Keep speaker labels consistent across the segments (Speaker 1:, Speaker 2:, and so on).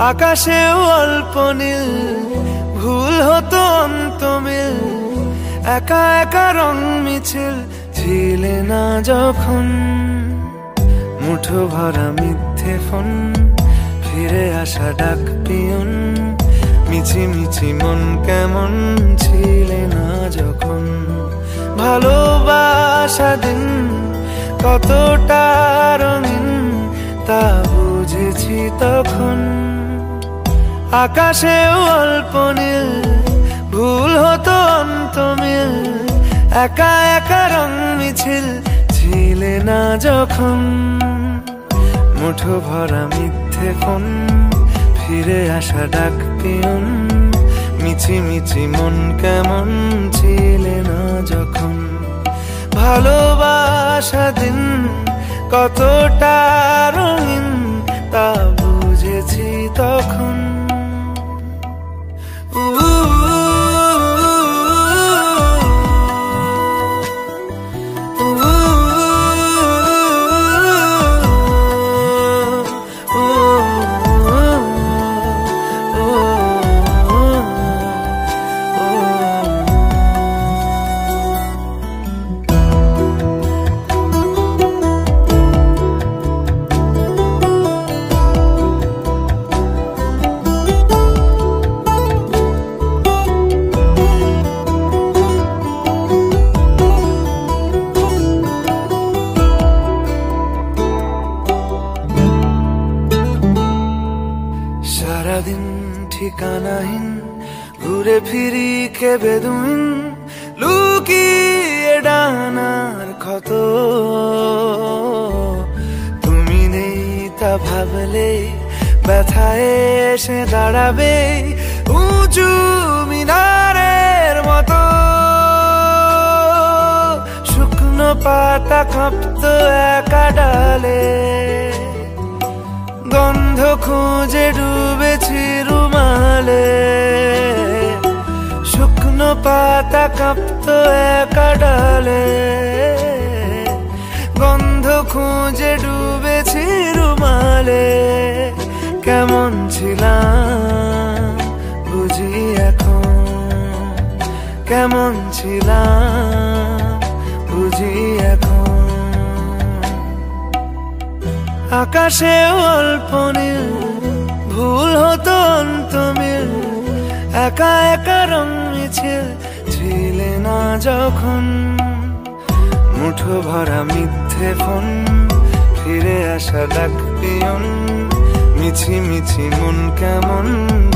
Speaker 1: আকাশেও অল্প নীল, ভুল হতো অন্তমিল, একা একা রং মিছিল ছিলে না যখন। মুঠো ভরা মিথ্যে ফোন, ফিরে আসা ডাক পিয়ন, মিছি মিছি মন কেমন ছিলে না যখন। ভালোবাসা দিন কতটা রঙিন তা বুঝেছি তখন। আকাশেও অল্প নীল, ভুল হতো অন্তমিল, একা একা রং মিছিল ছিলে না যখন। মুঠো ভরা মিথ্যে ফোন, ফিরে আসা ডাক পিয়ন, মিছি মিছি মন কেমন ছিলে না যখন। ভালোবাসা দিন কতটা রঙিন তা বুঝেছি তখন। সারাদিন ঠিকানাহীন ঘুরে ফিরি খেবে দুইন, লুকিয়ে ডানার ক্ষত। তুমি নেই তা ভাবলে ব্যথায় এসে দাঁড়াবে উঁচু মিনারের মতো। শুকনো পাতা কাঁপতো একা ডালে, গন্ধ খুঁজে ডুবেছি রুমালে। শুকনো পাতা কাঁপতো একা ডালে, গন্ধ খুঁজে ডুবেছি রুমালে। কেমন ছিলাম বুঝি এখন, কেমন ছিলাম বুঝি এখন। আকাশে অল্প নীল, ভুল হতো অন্তমিল, একা একা রং মিছিল ছিলে না যখন। মুঠো ভরা মিথ্যে ফোন, ফিরে আসা ডাক পিয়ন, মিছি মিছি মন কেমন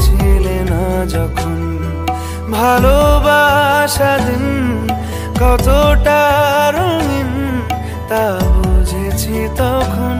Speaker 1: ছিলে না যখন। ভালোবাসা দিন কতটা রঙিন তা বুঝেছি তখন।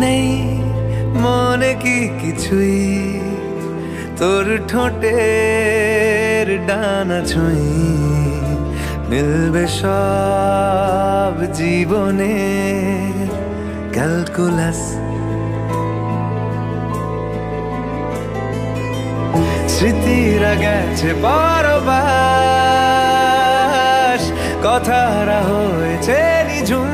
Speaker 1: নেই মনে কি কিছুই, তোর ঠোঁটের ডানা ছুঁই মিলবে সব জীবনে ক্যালকুলাস। স্মৃতিরা গেছে পরবাস, কথারা হয়েছে নিঝুম।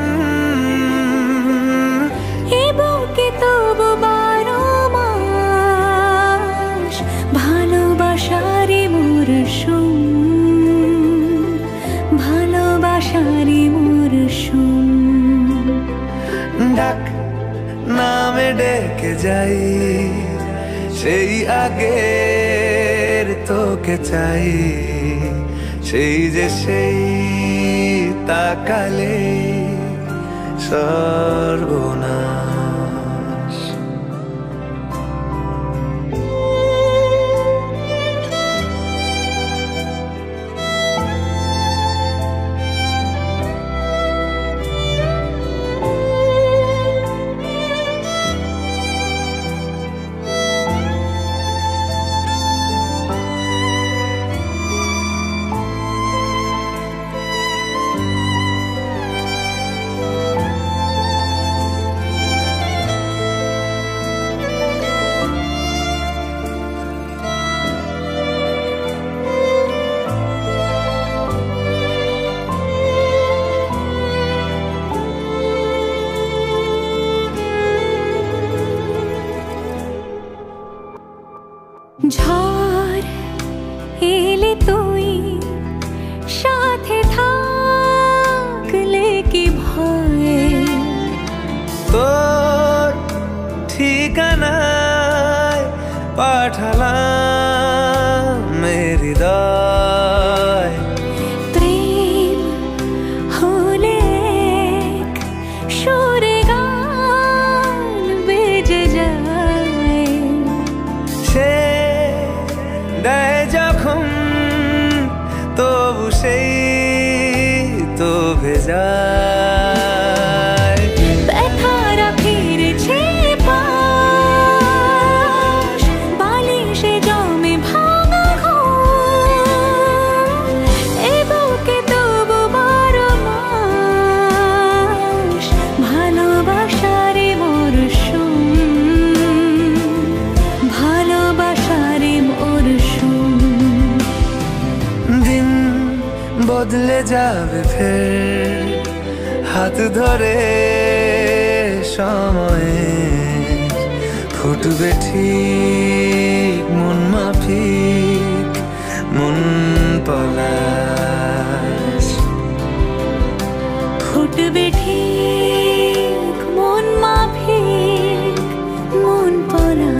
Speaker 2: এ বুকে তবু 12 মাস ভালোবাসারই মরশুম, ভালোবাসারই মরশুম।
Speaker 1: ডাক নামে ডেকে যাই, সেই আগের তোকে চাই, সেই যে সেই তাকালে সর্বনাশ।
Speaker 2: ঝড় এলে তুই সাথে থাকলে কি ভয়,
Speaker 1: তোর ঠিকানায় পাঠালাম হৃদয়।
Speaker 2: প্রেম হলে এক সুরে গান বেজে যায়,
Speaker 1: সে দেয় যখন তবু সেই তো ভেজায়।
Speaker 2: ব্যথারা ফিরেছে পাশ, বালিশে জমে ভাঙা ঘুম। এ বুকে তবু 12 মাস ভালোবাসারই মরশুম, ভালোবাসারই মরশুম।
Speaker 1: দিন বদলে যাবে ফের, হাত ধরে সময়ে ফুটবে ঠিক মন মাফিক মন পলাশ।
Speaker 2: ফুটবে ঠিক মন মাফিক মন পলাশ।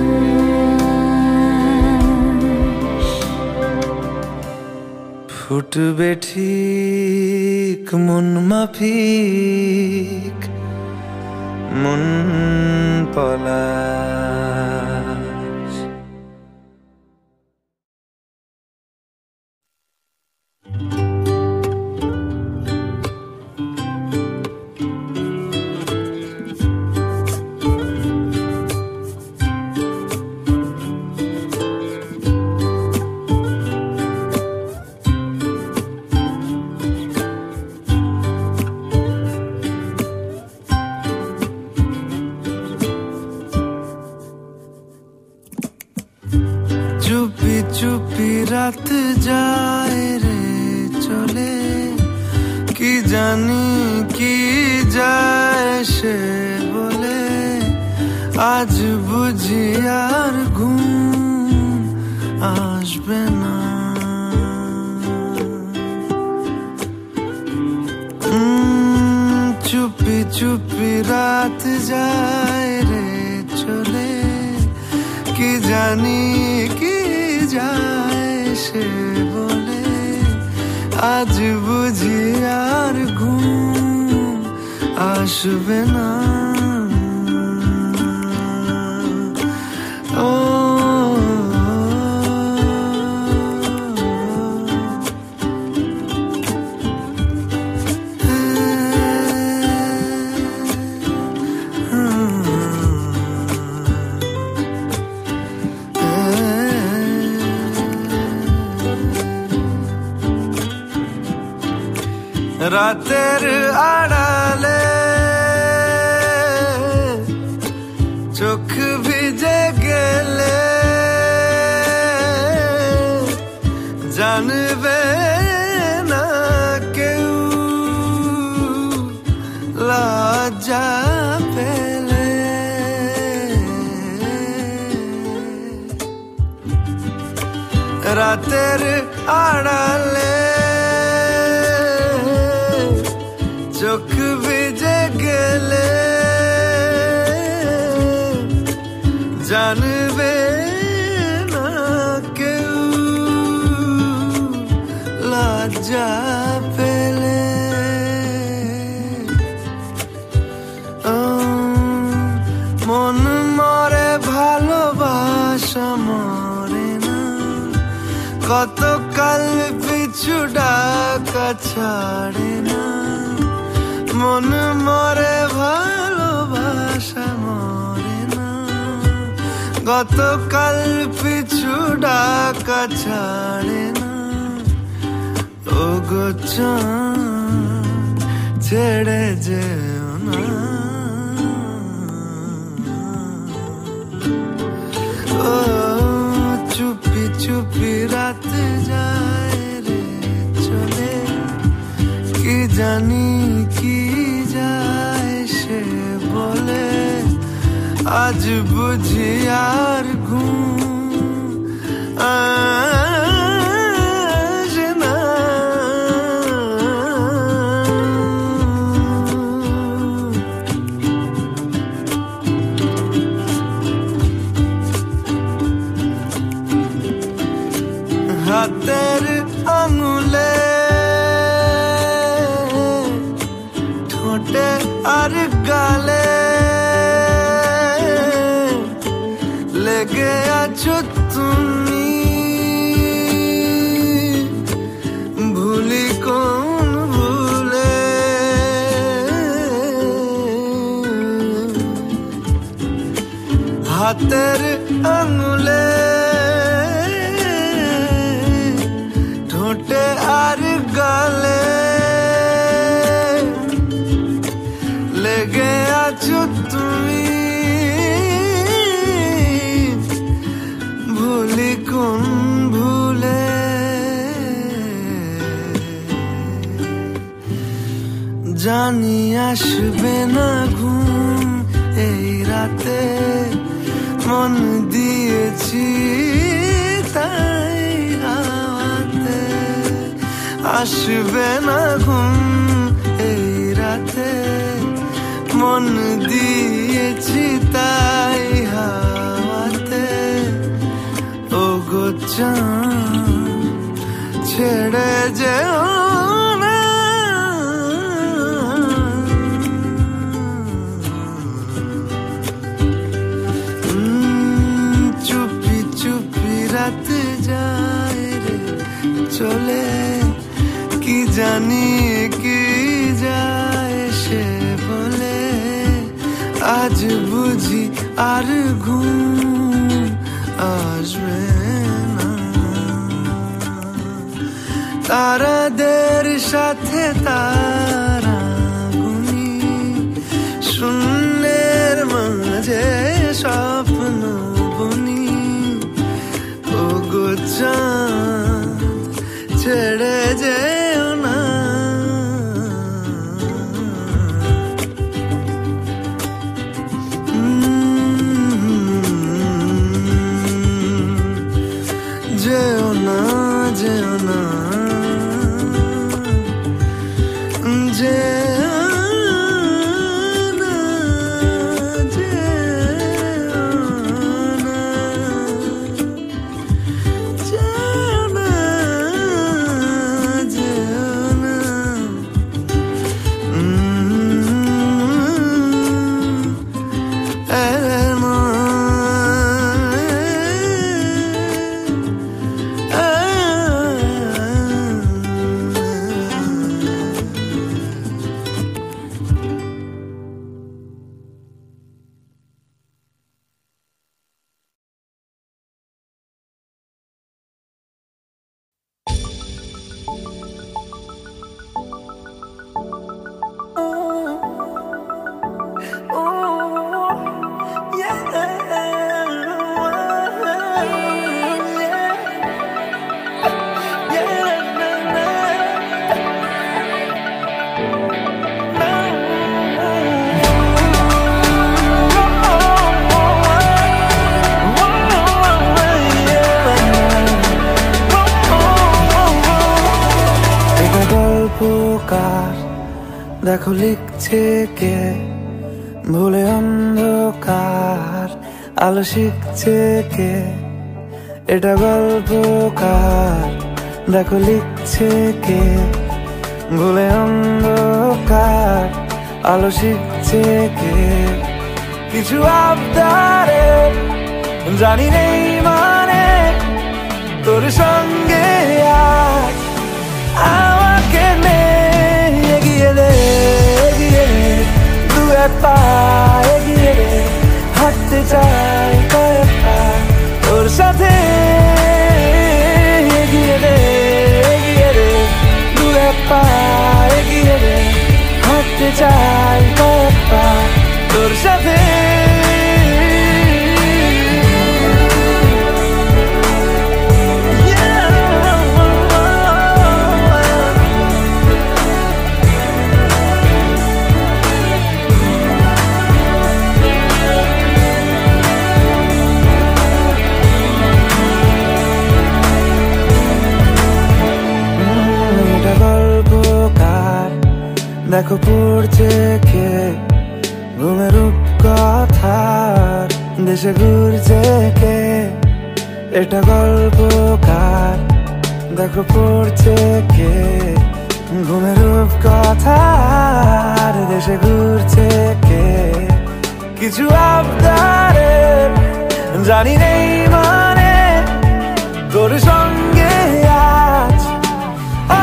Speaker 1: ফুটবে ঠিক মন মাফিক মন পলাশ। চুপি চুপি রাত যায় রে চলে, কি জানি কি যায় সে বলে। আজ বুঝি আর ঘুম আসবে না। চুপি চুপি রাত যায় রে চলে, কি জানি কি যায় সে বলে। আজ বুঝি আর ঘুম আসবে না। ও রাতের আড়ালে চোখ ভিজে গেলে জানবে না কেউ লজ্জা পেলে। রাতের আড়ালে চোখ ভিজে গেলে জানবে না কেউ লজ্জা পেলে। মন মরে ভালোবাসা মরে না, কতকাল পিছু ডাকা ছাড়ে না। মন মরে ভালোবাসা মরে না, গতকাল পিছু ডাকা ছাড়ে না। ও গো চাঁদ ছেড়ে যেও না, ও চুপি চুপি রাত যায় রে চলে, কি জানি কি যায় সে বলে। আজ বুঝি আর ঘুম আসে না। হাতের আঙুলে ঠোঁটে আর গালে লেগে আছো তুমি, ভুলি কোন ভুলে। হাতের আঙুলে ঠোঁটে আর গালে লেগে আছো তুমি, ভুলি কোন ভুলে। জানি আসবে না ঘুম এই রাতে, মন দিয়েছি তাই হাওয়াতে। আসবে না ঘুম এই রাতে, মন দিয়েছি তাই হাওয়াতে। ও গো চাঁদ ছেড়ে যেও না, চুপি চুপি রাত যায় রে চলে, কি জানি কি যায় সে বলে। আজ বুঝি আর ঘুম আসবে না। তারাদের সাথে তারা গুনি, শূন্যের মাঝে স্বপ্ন বুনি। ও গো চাঁদ ছেড়ে যেও না, যেও না যেও না যেও না, যেও না, যেও না, দেখো লিখছে কে ভুলে অন্ধকার, আলো শিখছে কে এটা গল্পকার। দেখো লিখছে কে ভুলে অন্ধকার, আলো শিখছে কে কিছু আবদারে জানি নেই মানে তোর সঙ্গে আজ আমাকে নে এগিয়ে দে দু এক পা এগিয়ে দে, হাঁটতে চাই কয়েক পা তোর সাথে এগিয়ে দে দু এক পা এগিয়ে দে, হাঁটতে চাই কয়েক পা তোর সাথে। দেখো পড়ছে কে ঘুমের কথার, দেশে ঘুরছে কে এটা গল্পকার। দেখো পড়ছে কে ঘুমের কথার, দেশে ঘুরছে কে কিছু আবদারে জানি নেই মানে তোর সঙ্গে আজ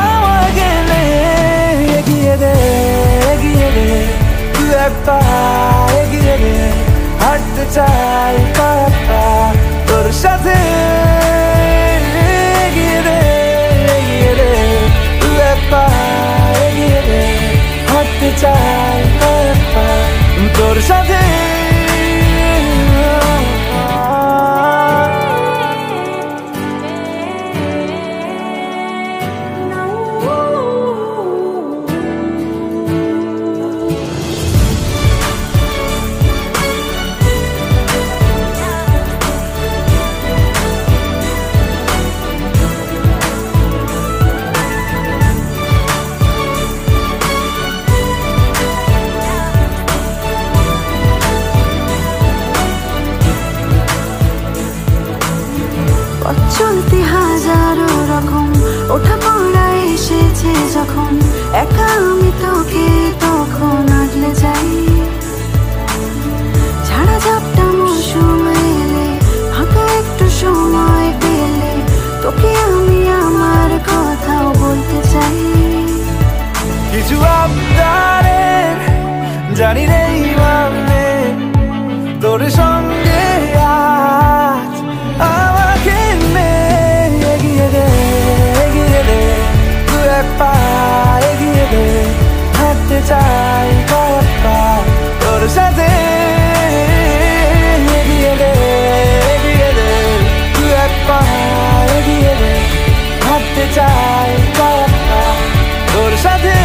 Speaker 1: আমাকে নে এগিয়ে দে দু এক পা এগিয়ে দে, হাঁটতে চাই কয়েক পা তোর সাথে এগিয়ে দে দু এক পা এগিয়ে দে, হাঁটতে চাই কয়েক পা তোর সাথে।
Speaker 2: চলতে হাজারো রকম ওঠা পড়া এসেছে যখন, একা আমি তোকে তখন আগলে যাই। ঝাড়া ঝাপটা মৌসুম এলে, ফাঁকা একটু সময় পেলে তোকে আমি আমার কথাও বলতে চাই।
Speaker 1: কিছু আবদারে জানি নেই মানে তোর সঙ্গে আজ আমাকে নে এগিয়ে দে দু এক পা এগিয়ে দে, হাঁটতে চাই কয়েক পা তোর সাথে এগিয়ে দে দু এক পা এগিয়ে দে, হাঁটতে চাই কয়েক পা তোর সাথে।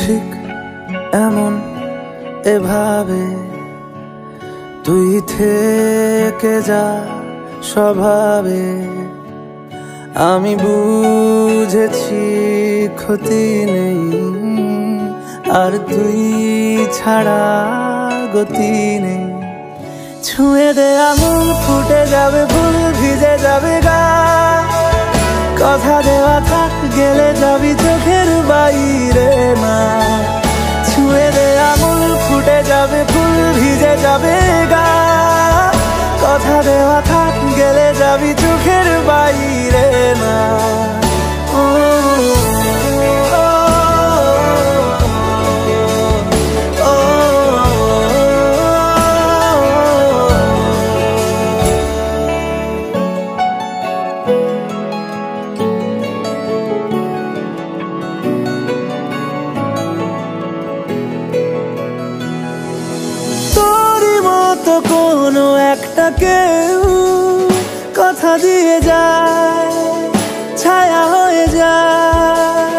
Speaker 1: ঠিক এমন এভাবে তুই থেকে যা স্বভাবে, আমি বুঝেছি ক্ষতি নেই, আর তুই ছাড়া গতি নেই। ছুঁয়ে দে আঙুল, ফুটে যাবে ফুল, ভিজে যাবে গা, কথা দেওয়া থাক, গেলে যাবি চোখের বাইরে না। ছুঁয়ে দে আঙুল, ফুটে যাবে ফুল, ভিজে যাবে গা, কথা দেওয়া থাক, গেলে যাবি চোখের বাইরে না। কোনো একটা কেউ কথা দিয়ে যায়, ছায়া হয়ে যায়।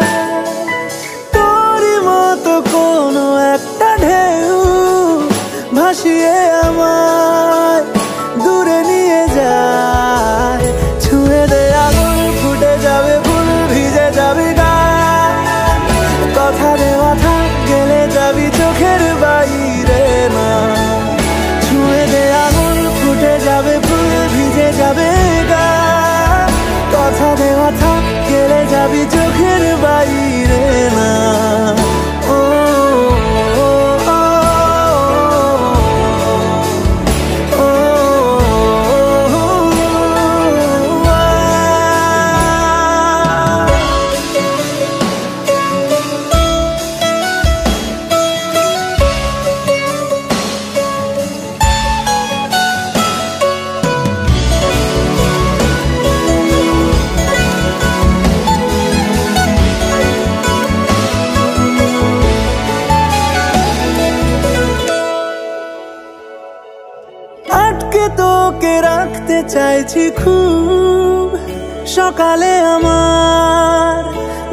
Speaker 1: তোরই মতো কোনো একটা ঢেউ ভাসিয়ে আমায় দূরে নিয়ে যায়। ছুঁয়ে দে আঙুল, ফুটে যাবে ফুল, ভিজে যাবে গা, কথা দেওয়া থাক, গেলে যাবি চোখের বাইরে না। ছুঁয়ে দে আঙুল, ফুটে যাবে ফুল, ভিজে যাবে গা, কথা দেওয়া থাক, গেলে যাবি চোখের বাইরে না। তোকে রাখতে চাইছি খুব, সকালে আমার,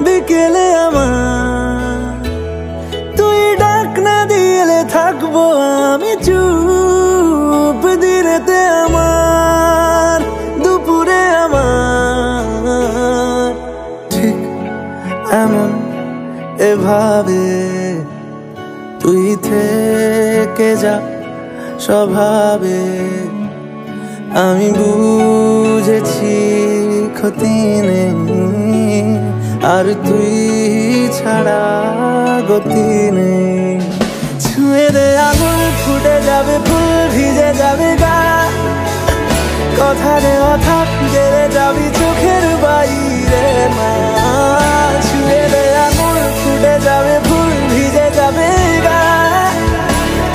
Speaker 1: বিকেলে আমার, তুই ডাক না দিলে থাকবো আমি চুপ, দিনেতে আমার, দুপুরে আমার। ঠিক এমন এভাবে তুই থেকে যা স্বভাবে, আমি বুঝেছি ক্ষতি নেই, আর তুই ছাড়া গতি নেই। ছুঁয়ে দে আঙুল, ফুটে যাবে ফুল, ভিজে যাবে গা, কথা দেওয়া থাক, গেলে যাবি চোখের বাইরে না। ছুঁয়ে দে আঙুল, ফুটে যাবে ফুল, ভিজে যাবে গা,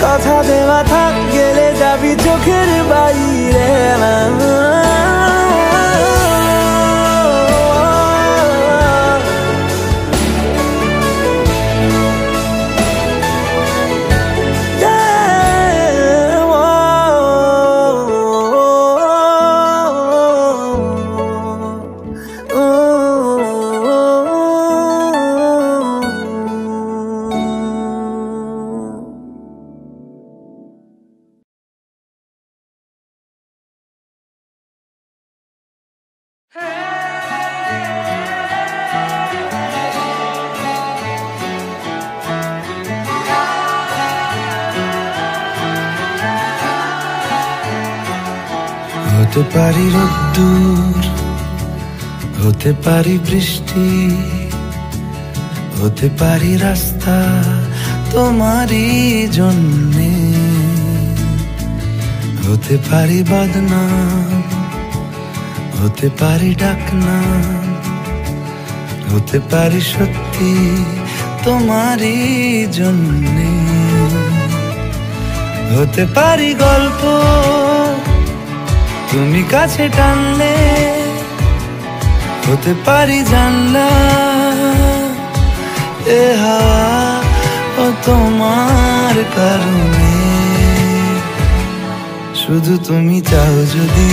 Speaker 1: কথা দেওয়া থাক, গেলে যাবি চোখের বাইরে না। হতে পারি রোদ্দুর, হতে পারি বৃষ্টি, হতে পারি রাস্তা তোমারই জন্যে, হতে পারি বদনাম, হতে পারি ডাকনাম, হতে পারি সত্যি তোমারই জন্যে, হতে পারি গল্প তুমি কাছে টানলে, হতে পারি জানলা এ হাওয়া ও তোমার কারণে। শুধু তুমি চাও যদি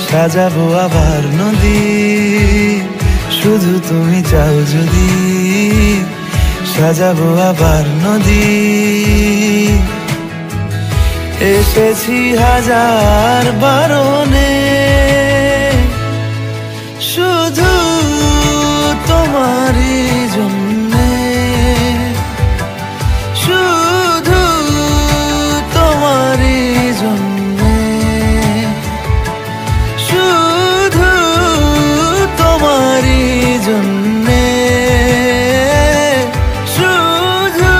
Speaker 1: সাজাবো আবার নদী, শুধু তুমি চাও যদি সাজাবো আবার নদী। এসেছি হাজার বারণে, শুধু তোমারই জন্যে, শুধু তোমারই জন্যে, শুধু তোমারই জন্যে, শুধু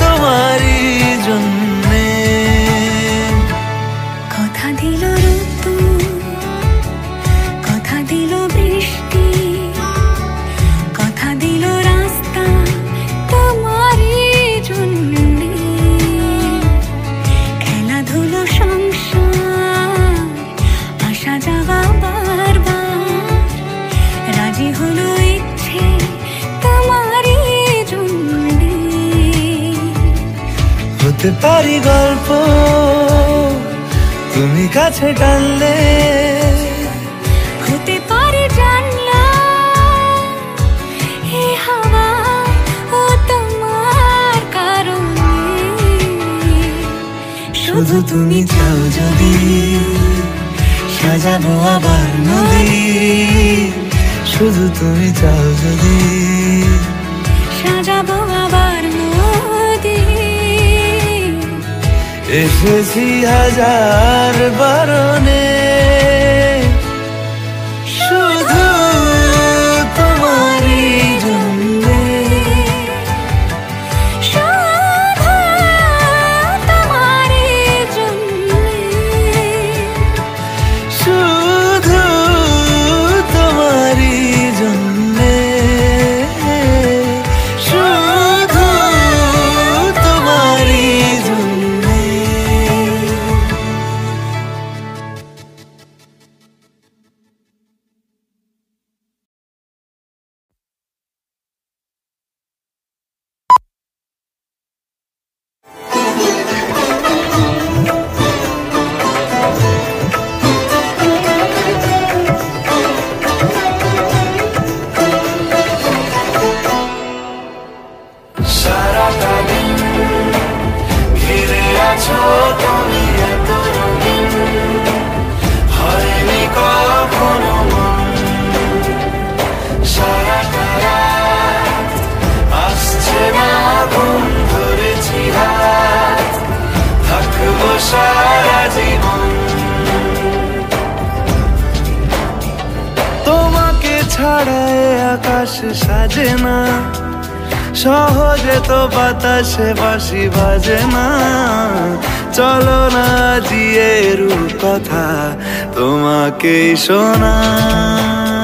Speaker 1: তোমারই জন্যে।
Speaker 2: কথা দিল ঋতু, কথা দিল বৃষ্টি, কথা দিল রাস্তা তোমারই জন্যে। খেলাধুলো সংসার আসা যাওয়া বারবার, রাজি হলো ইচ্ছে তোমারই জন্যে।
Speaker 1: হতে পারি গল্প তুমি কাছে টানলে,
Speaker 2: হতে পারে জানলা হে হাওয়া ও তোমার কারণে।
Speaker 1: শুধু তুমি চাও যদি সাজাবো আবার নদী, শুধু তুমি চাও যদি
Speaker 2: সাজাবো আবার নদী।
Speaker 1: এসেছি হাজার বারণে, শুধু তোমারই জন্যে,
Speaker 2: শুধু তোমারই জন্যে,
Speaker 1: শুধু তোমারই জন্যে, শুধু তোমারই জন্যে। সারাটা দিন ঘিরে আছো তুমি এত রঙিন, হয়নি কখনো মন। সারাটা রাত আসছে না ঘুম, ধরেছি হাত থাকবো সারা জীবন। তোমাকে ছাড়া এ আকাশ সাজে না, সহজে তো বাতাসে বাঁশি বাজে না। চলো না জিয়ে কথা তোমাকে শোনাই।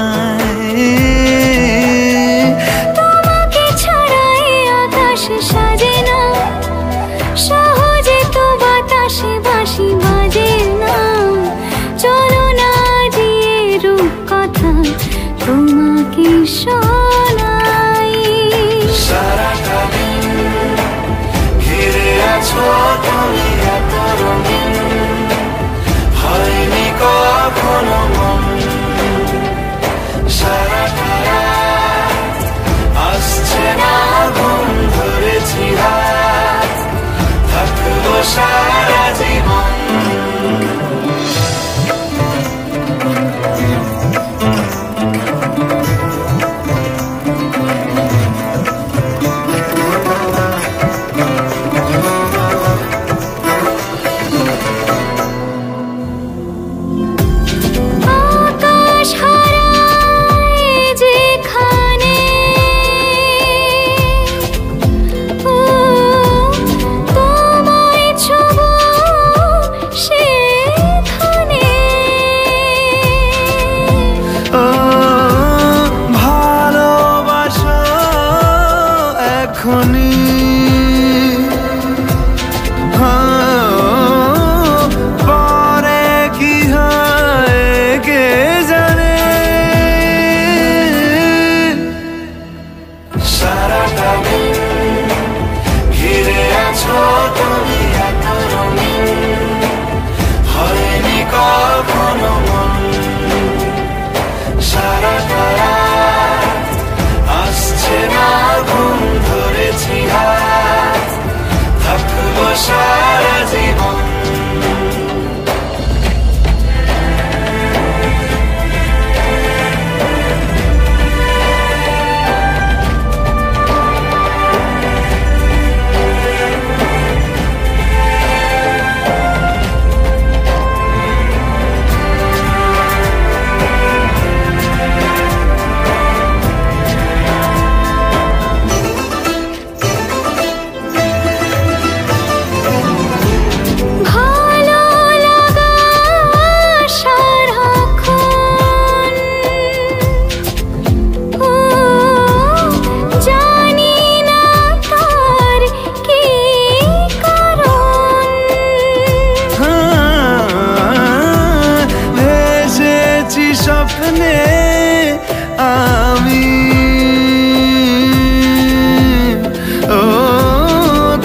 Speaker 2: তোমাকে ছাড়া এই আকাশ সাজে না, সহজে তো বাতাসে বাঁশি বাজে না। চলো না দিয়ে রূপকথা তোমাকে শোনাই।
Speaker 1: সারাটা দিন ঘিরে আছো তুমি এত রঙিন, হয়নি কখনো মন। স্বপ্নে আমি ও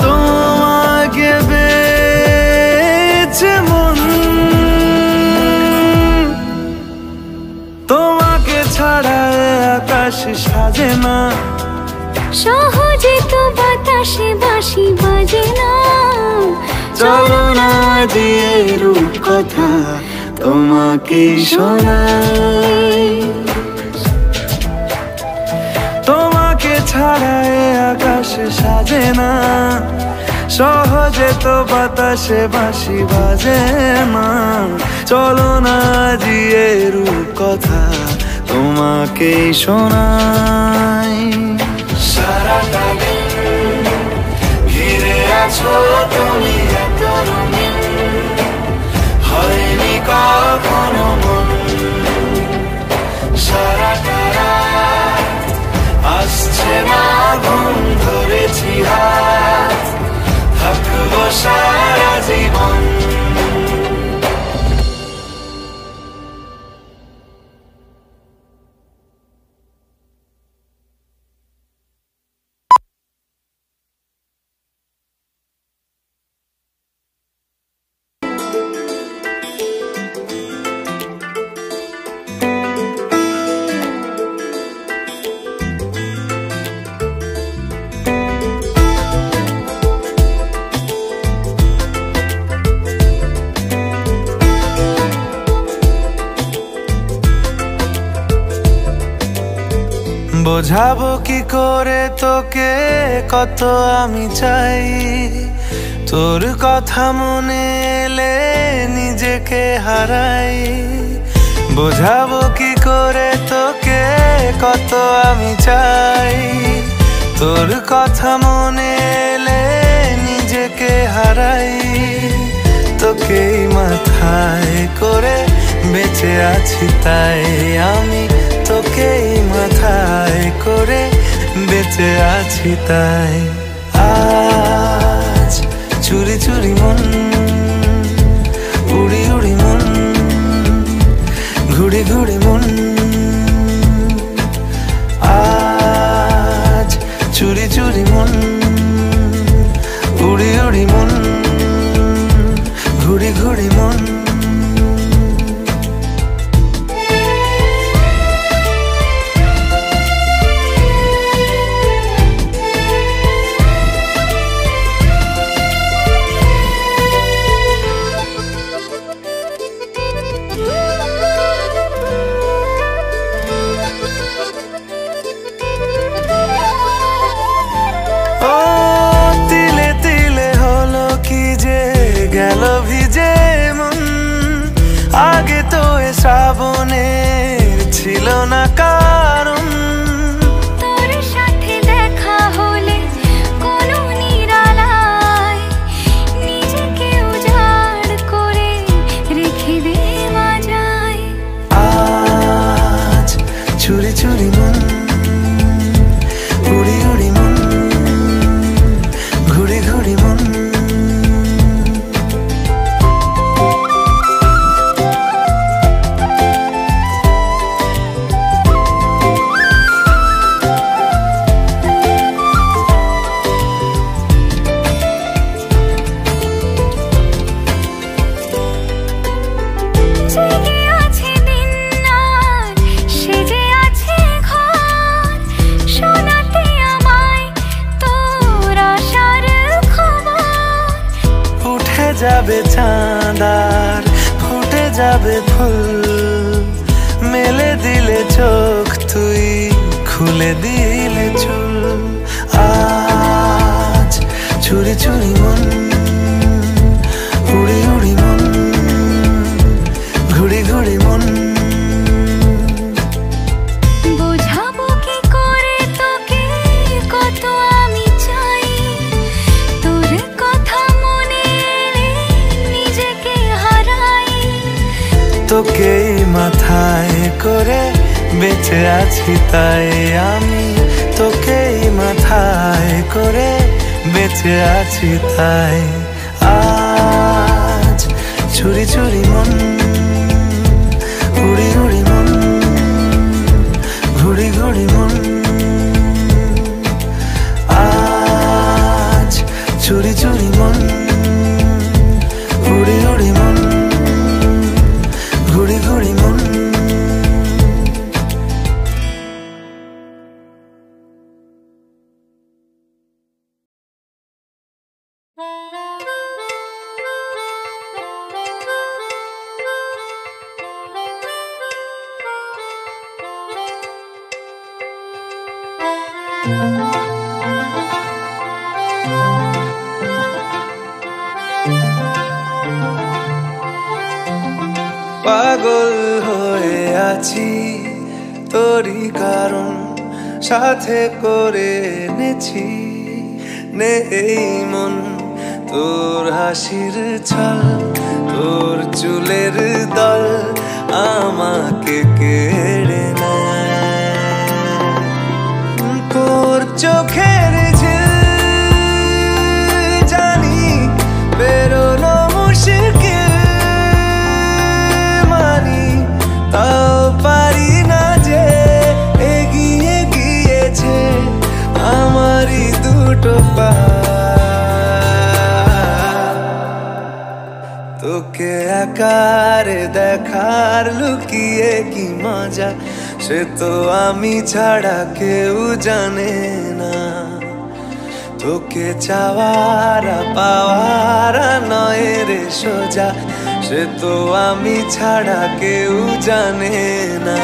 Speaker 1: তোমাকে পেয়েছে মন, তোমাকে ছাড়া আকাশ সাজে না,
Speaker 2: সহজে তো বাতাসে বাঁশি বাজে না।
Speaker 1: চলো না দিয়ে রূপ কথা তোমাকে শোনাই, তোমাকে ছাড়া আকাশ সাজে না, সহজে তো বাতাসে বাঁশি বাজে না। চলো না দিয়ে রূপ কথা তোমাকে শোনাই। সারাটা দিন ঘিরে আছো তুমি এত রঙিন, হয়নি কখনো মন। সারাটা রাত আসছে না ঘুম, ধরেছি হাত থাকবো সারা জীবন। বোঝাবো কি করে তোকে কত আমি চাই, তোর কথা মনে এলে নিজেকে হারাই। বোঝাবো কি করে তোকে কত আমি চাই, তোর কথা মনে এলে নিজেকে হারাই। তোকেই মাথায় করে বেঁচে আছি তাই আমি, তোকেই মাথায় করে বেঁচে আছি তাই। আজ চুরি চুরি মন, উড়ি উড়ি মন, ঘুড়ি ঘুড়ি মন। আজ চুরি চুরি মন, উড়ি উড়ি মন, ঘুড়ি ঘুড়ি মন। আগে তো এ শ্রাবণের ছিল না কারণ,
Speaker 2: তোর সাথে দেখা হলে কোনো নিরালায় নিজেকে উজাড় করে রেখে দে মাঝায়।
Speaker 1: আজ চুরি চুরি মন, উড়ি উড়ি মন, ঘুড়ি ঘুড়ি মন। যাবে চাঁদার ফুটে যাবে ফুল, মেলে দিলে চোখ তুই খুলে দিলে চুল। আজ চুরি চুরি মন, উড়ি উড়ি মন, ঘুড়ি ঘুড়ি মন।
Speaker 2: বোঝাবো কি করে তোকে কত আমি চাই, তোর কথা মনে এলে নিজেকে হারাই।
Speaker 1: তোকে মাথায় করে বেঁচে আছি তাই আমি, তোকেই মাথায় করে বেঁচে আছি তাই। আজ চুরি চুরি মন, উড়ি উড়ি মন। পাগল হয়ে আছি তোরই কারণ সাথে করে এনেছি নেই মন তোর হাসির ছল তোর চুলের দল আমাকে কেড়ে নেয় তোর চোখের ঝিল জানি বেরোনো মুশকিল মানি তাও পারি না যে এগিয়ে গিয়েছে আমারই দুটো পা তোকে একারে দেখার লুকিয়ে কি মজা সে তো আমি ছাড়া কেউ জানে না তোকে চাওয়ারা পাওয়ারা নয় রে সোজা সে তো আমি ছাড়া কেউ জানে না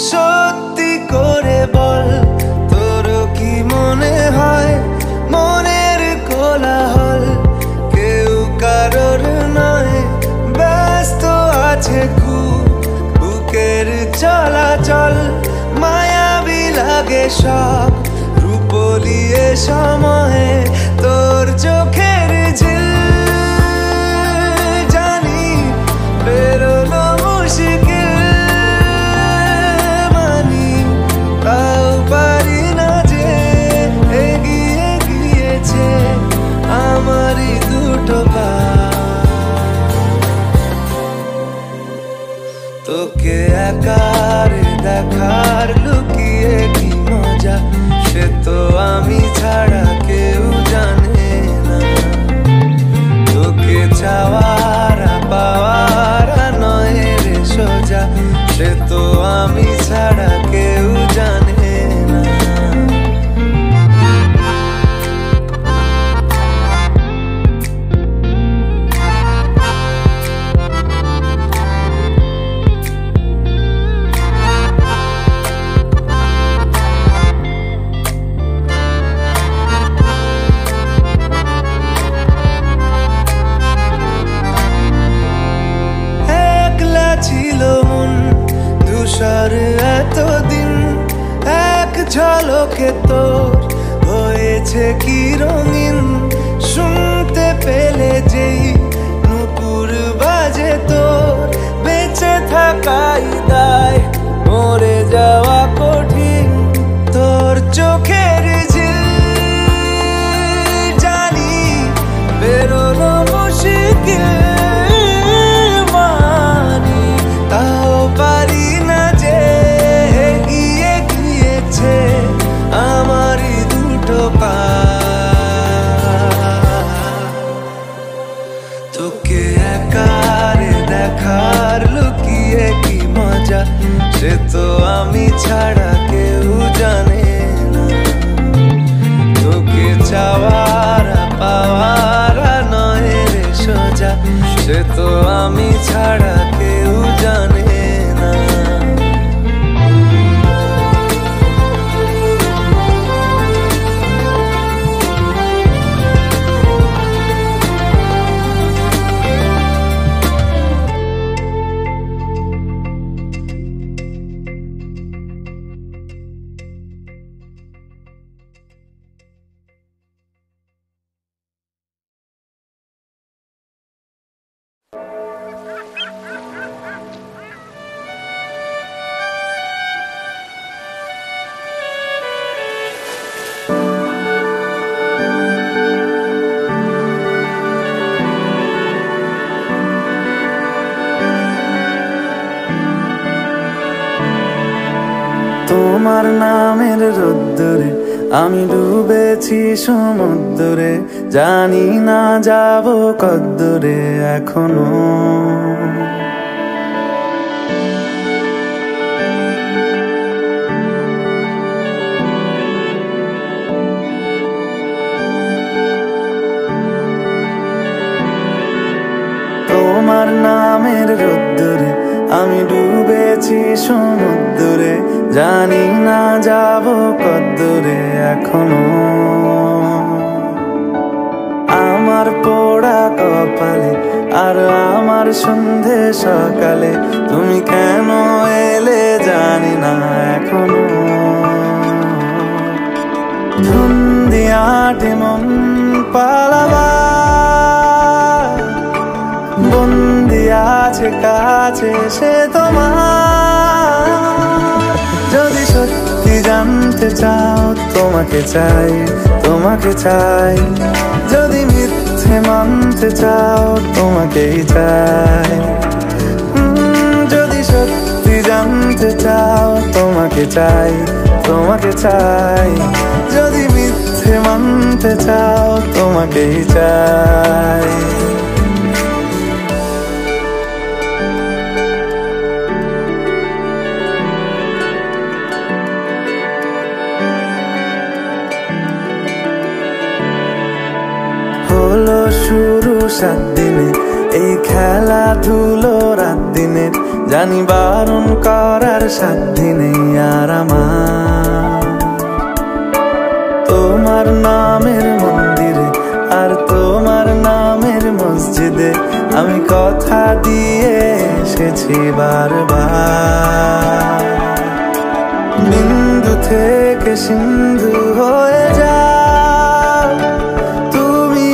Speaker 1: সত্যি করে বল তোর কি মনে হয় মনের কোলাহল কেউ কারোর নয় ব্যস্ত আছে খুব বুকের চলাচল মায়াবী লাগে সব রূপলিয়ে সময়ে তোর চোখের ঝিল জানি বেরোনো মুশকিল তাও পারি না যে এগিয়ে গিয়েছে আমারই দুটো পা তোকে একারে দেখার লুকিয়ে কি মজা সে তো আমি ছাড়া কেউ জানে না তোকে চাওয়ারা পাওয়ারা নয় রে সোজা সে তো আমি ছাড়া কেউ জানে না একলা ছিল মন ধূসর এতদিন এক ঝলকে তোর হয়েছে কি রঙিন শুনতে পেলে যেই নুপুর বাজে তোর বেঁচে থাকাই দায় মরে যাওয়া কঠিন তোর চোখের ঝিল জানি বেরোনো মুশকিল মানি তাও পারি না যে এগিয়ে গিয়েছে আমারই দুটো পা তোকে একারে দেখার লুকিয়ে কি মজা সে তো আমি ছাড়া কেউ জানে না তোকে চাওয়ারা পাওয়ারা নয় রে সোজা সে তো আমি ছাড়া কেউ জানে না তোমার নামের রোদ্দুরে আমি ডুবেছি সমুদ্রে, জানি না যাব কদ্দূরে এখনো। তোমার নামের রোদ্দুরে আমি ডুবেছি সমুদ্রে, জানি না যাব কদ্দূরে এখনো। আমার পোড়া কপালে আর আমার সন্ধে সকালে তুমি কেন এলে জানি না এখনো। ধুন্দিয়াটে মন পালাবার বন্দি আছে কাছে সে তোমার। যদি সত্যি জানতে চাও তোমাকে চাই, তোমাকে চাই। যদি মিথ্যে মানতে চাও তোমাকেই চাই। যদি সত্যি জানতে চাও তোমাকে চাই, তোমাকে চাই। যদি মিথ্যে মানতে চাও তোমাকেই চাই। হলো শুরু 7 দিনে এই খেলাধুলো রাত দিনে, জানি বারণ করার সাধ্য নেই আর আমার। তোমার নামের মন্দিরে আর তোমার নামের মসজিদে আমি কথা দিয়ে এসেছি বারবার। বিন্দু থেকে সিন্ধু হয়ে যাও তুমি,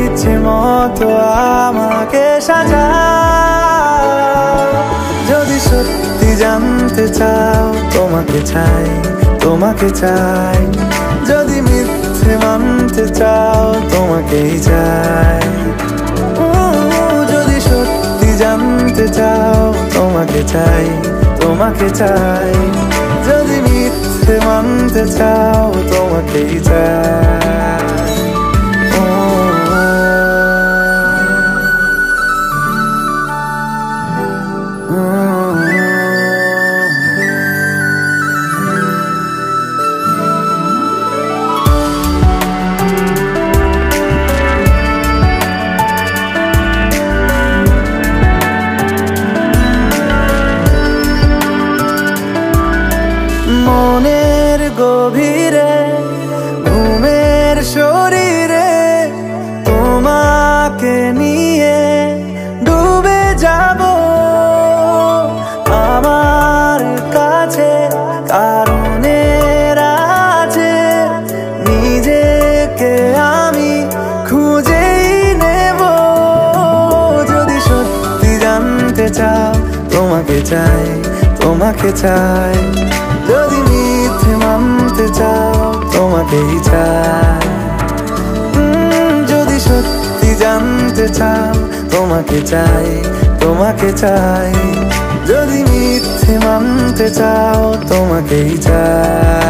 Speaker 1: ইচ্ছে মতো আমাকে সাজাও। যদি সত্যি জানতে চাও তোমাকে চাই, তোমাকে চাই। যদি মিথ্যে মানতে চাও তোমাকেই চাই। যদি সত্যি জানতে চাও তোমাকে চাই, তোমাকে চাই। যদি মিথ্যে মানতে চাও তোমাকেই চাই। মনের গভীরে ঘুমের শরীরে তোমাকে নিয়ে ডুবে যাব। আমার কাছে কারণের আছে, নিজেকে আমি খুঁজেই নেব। যদি সত্যি জানতে চাও তোমাকে চাই, তোমাকে চাই। যদি মিথ্যে মানতে চাও তোমাকেই চাই। যদি সত্যি জানতে চাও তোমাকে চাই, তোমাকে চাই। যদি মিথ্যে মানতে চাও তোমাকেই চাই।